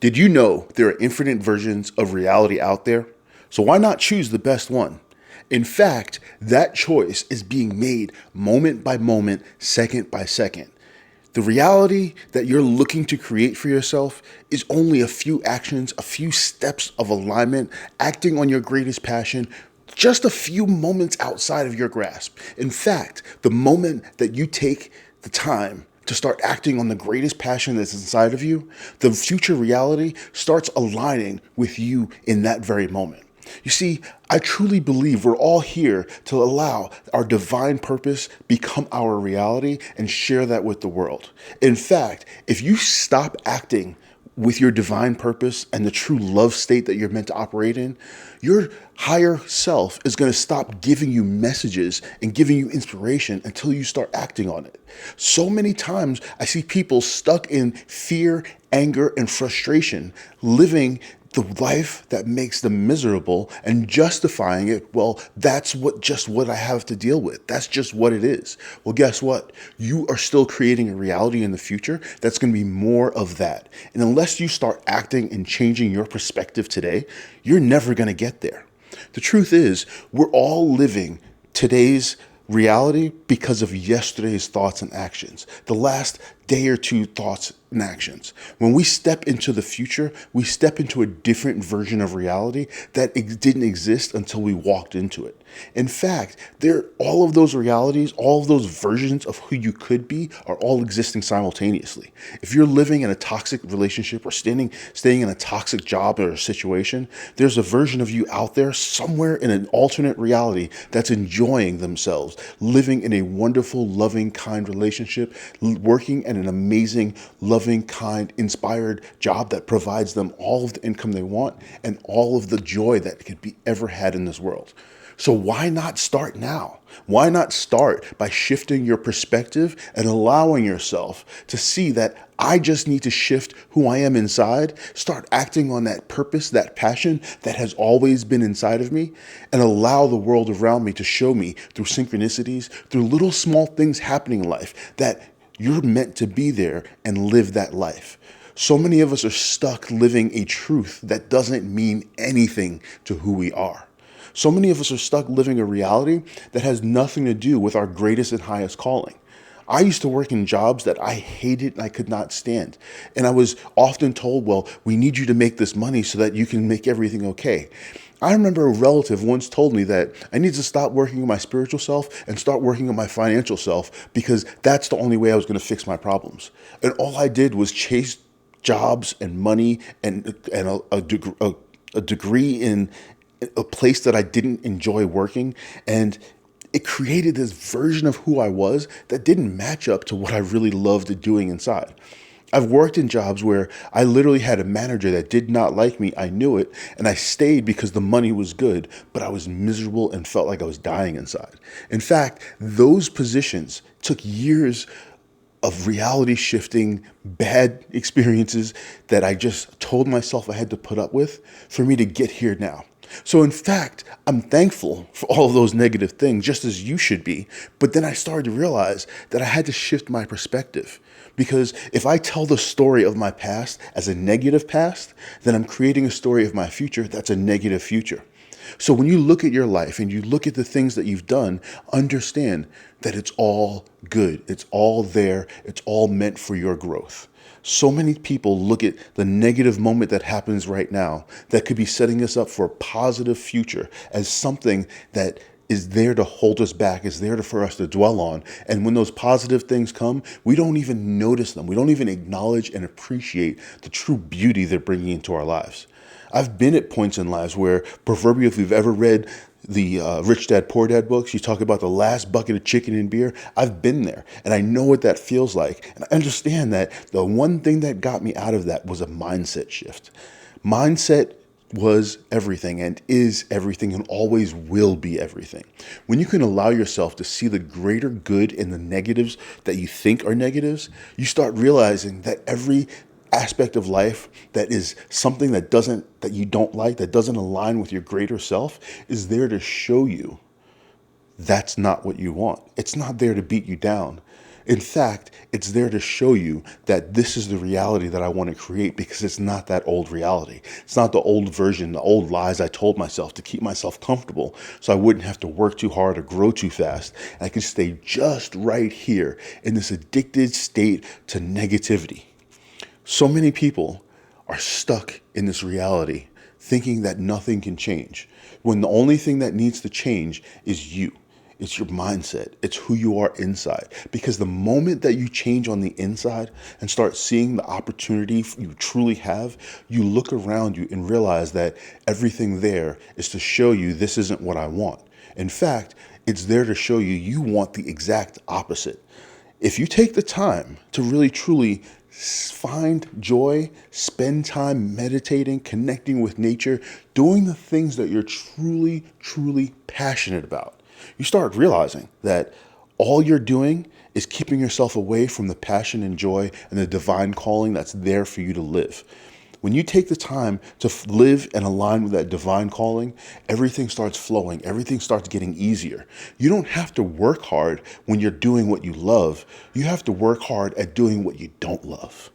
Did you know there are infinite versions of reality out there? So why not choose the best one? In fact, that choice is being made moment by moment, second by second. The reality that you're looking to create for yourself is only a few actions, a few steps of alignment, acting on your greatest passion, just a few moments outside of your grasp. In fact, the moment that you take the time to start acting on the greatest passion that's inside of you, the future reality starts aligning with you in that very moment. You see, I truly believe we're all here to allow our divine purpose become our reality and share that with the world. In fact, if you stop acting with your divine purpose and the true love state that you're meant to operate in, your higher self is going to stop giving you messages and giving you inspiration until you start acting on it. So many times I see people stuck in fear, anger, and frustration, living the life that makes them miserable and justifying it. Well, that's just what I have to deal with. That's just what it is. Well, guess what? You are still creating a reality in the future that's going to be more of that. And unless you start acting and changing your perspective today, you're never going to get there. The truth is, we're all living today's reality because of yesterday's thoughts and actions, the last day or two thoughts and actions. When we step into the future, we step into a different version of reality that didn't exist until we walked into it. In fact, all of those realities, all of those versions of who you could be are all existing simultaneously. If you're living in a toxic relationship or staying in a toxic job or a situation, there's a version of you out there somewhere in an alternate reality that's enjoying themselves, living in a wonderful, loving, kind relationship, working at an amazing, loving, kind, inspired job that provides them all of the income they want and all of the joy that could be ever had in this world. So why not start now? Why not start by shifting your perspective and allowing yourself to see that I just need to shift who I am inside, start acting on that purpose, that passion that has always been inside of me, and allow the world around me to show me through synchronicities, through little small things happening in life, that you're meant to be there and live that life. So many of us are stuck living a truth that doesn't mean anything to who we are. So many of us are stuck living a reality that has nothing to do with our greatest and highest calling. I used to work in jobs that I hated and I could not stand. And I was often told, well, we need you to make this money so that you can make everything okay. I remember a relative once told me that I need to stop working on my spiritual self and start working on my financial self because that's the only way I was going to fix my problems. And all I did was chase jobs and money and a degree in a place that I didn't enjoy working, and it created this version of who I was that didn't match up to what I really loved doing inside. I've worked in jobs where I literally had a manager that did not like me. I knew it, and I stayed because the money was good, but I was miserable and felt like I was dying inside. In fact, those positions took years of reality shifting, bad experiences that I just told myself I had to put up with for me to get here now. So in fact, I'm thankful for all of those negative things, just as you should be. But then I started to realize that I had to shift my perspective. Because if I tell the story of my past as a negative past, then I'm creating a story of my future that's a negative future. So when you look at your life and you look at the things that you've done, understand that it's all good. It's all there. It's all meant for your growth. So many people look at the negative moment that happens right now that could be setting us up for a positive future as something that is there to hold us back, is there for us to dwell on. And when those positive things come, we don't even notice them. We don't even acknowledge and appreciate the true beauty they're bringing into our lives. I've been at points in lives where, proverbially, if you've ever read the Rich Dad, Poor Dad books, you talk about the last bucket of chicken and beer. I've been there, and I know what that feels like. And I understand that the one thing that got me out of that was a mindset shift. Mindset was everything and is everything and always will be everything. When you can allow yourself to see the greater good in the negatives that you think are negatives, you start realizing that every aspect of life that is something that you don't like, that doesn't align with your greater self, is there to show you that's not what you want. It's not there to beat you down. In fact, it's there to show you that this is the reality that I want to create because it's not that old reality. It's not the old version, the old lies I told myself to keep myself comfortable so I wouldn't have to work too hard or grow too fast. And I could stay just right here in this addicted state to negativity. So many people are stuck in this reality thinking that nothing can change when the only thing that needs to change is you. It's your mindset. It's who you are inside. Because the moment that you change on the inside and start seeing the opportunity you truly have, you look around you and realize that everything there is to show you this isn't what I want. In fact, it's there to show you you want the exact opposite. If you take the time to really truly find joy, spend time meditating, connecting with nature, doing the things that you're truly, truly passionate about, you start realizing that all you're doing is keeping yourself away from the passion and joy and the divine calling that's there for you to live. When you take the time to live and align with that divine calling, everything starts flowing. Everything starts getting easier. You don't have to work hard when you're doing what you love. You have to work hard at doing what you don't love.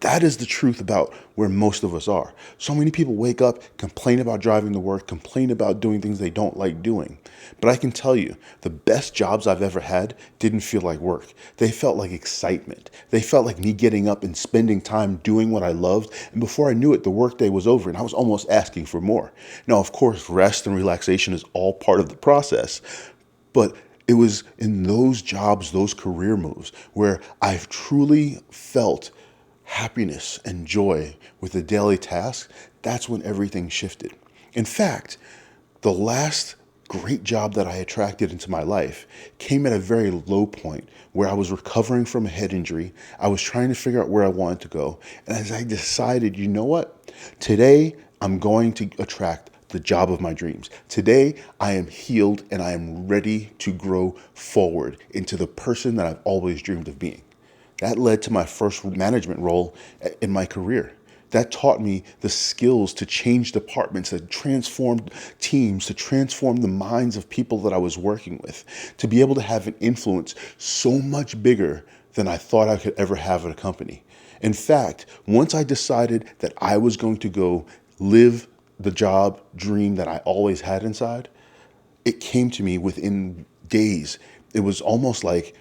That is the truth about where most of us are. So many people wake up, complain about driving to work, complain about doing things they don't like doing. But I can tell you, the best jobs I've ever had didn't feel like work. They felt like excitement. They felt like me getting up and spending time doing what I loved. And before I knew it, the workday was over and I was almost asking for more. Now, of course, rest and relaxation is all part of the process. But it was in those jobs, those career moves, where I've truly felt happiness and joy with the daily task. That's when everything shifted. In fact, the last great job that I attracted into my life came at a very low point where I was recovering from a head injury. I was trying to figure out where I wanted to go. And as I decided, you know what? Today, I'm going to attract the job of my dreams. Today, I am healed and I am ready to grow forward into the person that I've always dreamed of being. That led to my first management role in my career. That taught me the skills to change departments, to transform teams, to transform the minds of people that I was working with, to be able to have an influence so much bigger than I thought I could ever have at a company. In fact, once I decided that I was going to go live the job dream that I always had inside, it came to me within days. It was almost like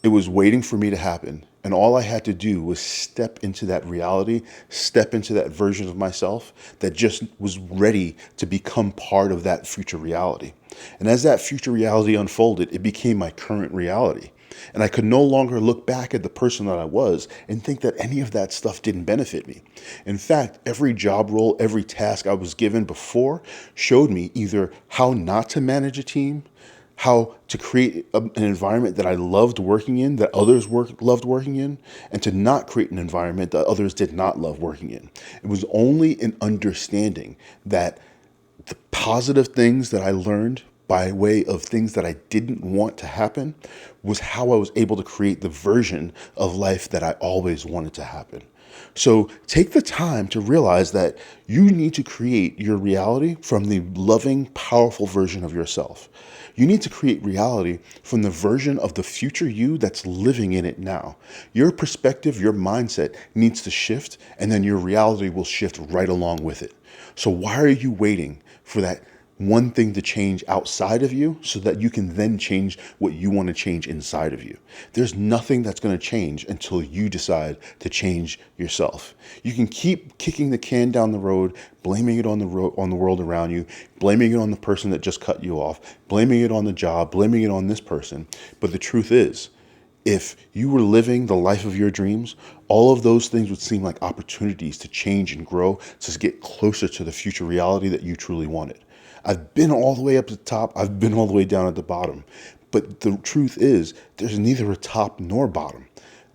it was waiting for me to happen. And all I had to do was step into that reality, step into that version of myself that just was ready to become part of that future reality. And as that future reality unfolded, it became my current reality. And I could no longer look back at the person that I was and think that any of that stuff didn't benefit me. In fact, every job role, every task I was given before showed me either how not to manage a team, how to create an environment that I loved working in, that others loved working in, and to not create an environment that others did not love working in. It was only an understanding that the positive things that I learned by way of things that I didn't want to happen was how I was able to create the version of life that I always wanted to happen. So take the time to realize that you need to create your reality from the loving, powerful version of yourself. You need to create reality from the version of the future you that's living in it now. Your perspective, your mindset needs to shift, and then your reality will shift right along with it. So why are you waiting for that one thing to change outside of you so that you can then change what you want to change inside of you? There's nothing that's going to change until you decide to change yourself. You can keep kicking the can down the road, blaming it on the world around you, blaming it on the person that just cut you off, blaming it on the job, blaming it on this person. But the truth is, if you were living the life of your dreams, all of those things would seem like opportunities to change and grow, to get closer to the future reality that you truly wanted. I've been all the way up at the top. I've been all the way down at the bottom. But the truth is, there's neither a top nor bottom.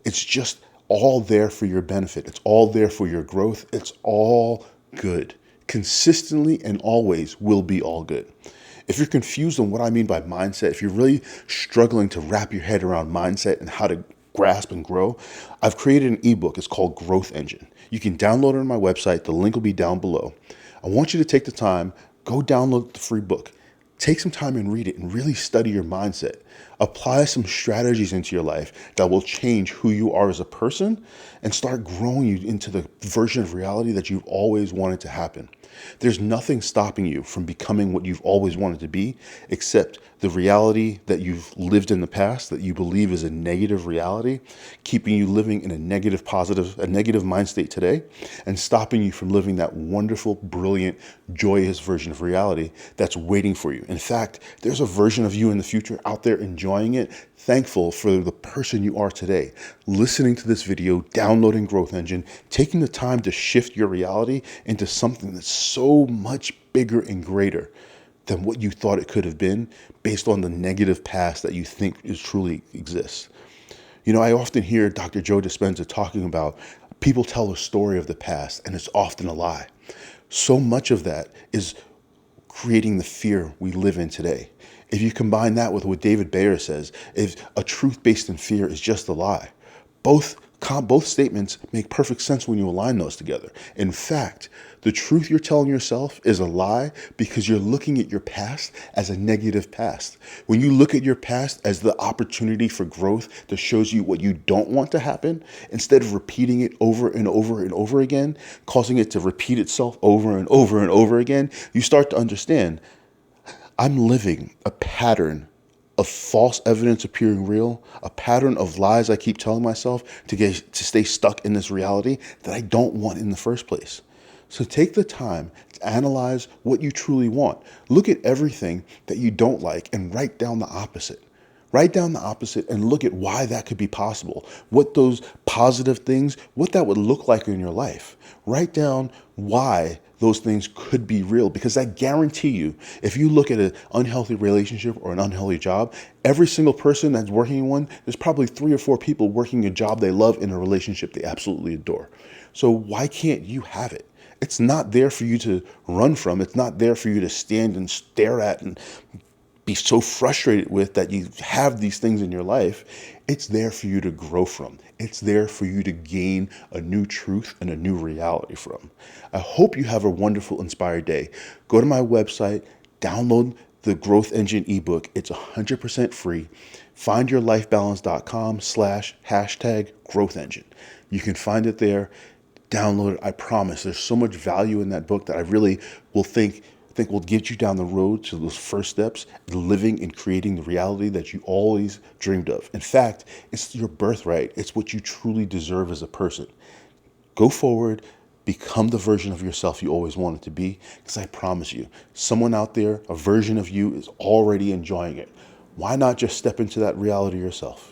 It's just all there for your benefit. It's all there for your growth. It's all good. Consistently and always will be all good. If you're confused on what I mean by mindset, if you're really struggling to wrap your head around mindset and how to grasp and grow, I've created an ebook. It's called Growth Engine. You can download it on my website. The link will be down below. I want you to take the time, go download the free book. Take some time and read it and really study your mindset. Apply some strategies into your life that will change who you are as a person and start growing you into the version of reality that you've always wanted to happen. There's nothing stopping you from becoming what you've always wanted to be except the reality that you've lived in the past that you believe is a negative reality, keeping you living in a negative mind state today, and stopping you from living that wonderful, brilliant, joyous version of reality that's waiting for you. In fact, there's a version of you in the future out there enjoying it, thankful for the person you are today, listening to this video, downloading Growth Engine, taking the time to shift your reality into something that's so much bigger and greater than what you thought it could have been based on the negative past that you think is truly exists. You know, I often hear Dr. Joe Dispenza talking about people tell a story of the past and it's often a lie. So much of that is creating the fear we live in today. If you combine that with what David Bayer says, if a truth based in fear is just a lie, both statements make perfect sense when you align those together. In fact, the truth you're telling yourself is a lie because you're looking at your past as a negative past. When you look at your past as the opportunity for growth that shows you what you don't want to happen, instead of repeating it over and over and over again, causing it to repeat itself over and over and over again, you start to understand I'm living a pattern of false evidence appearing real, a pattern of lies I keep telling myself to stay stuck in this reality that I don't want in the first place. So take the time to analyze what you truly want. Look at everything that you don't like and write down the opposite. Write down the opposite and look at why that could be possible. What those positive things, what that would look like in your life. Write down why those things could be real, because I guarantee you, if you look at an unhealthy relationship or an unhealthy job, every single person that's working in one, there's probably 3 or 4 people working a job they love in a relationship they absolutely adore. So why can't you have it? It's not there for you to run from. It's not there for you to stand and stare at and be so frustrated with that you have these things in your life. It's there for you to grow from. It's there for you to gain a new truth and a new reality from. I hope you have a wonderful, inspired day. Go to my website, download the Growth Engine ebook. It's 100% free. findyourlifebalance.com/#growth engine. You can find it there. Download it. I promise there's so much value in that book that I really will think will get you down the road to those first steps, living and creating the reality that you always dreamed of. In fact, it's your birthright. It's what you truly deserve as a person. Go forward, become the version of yourself you always wanted to be, because I promise you, someone out there, a version of you is already enjoying it. Why not just step into that reality yourself?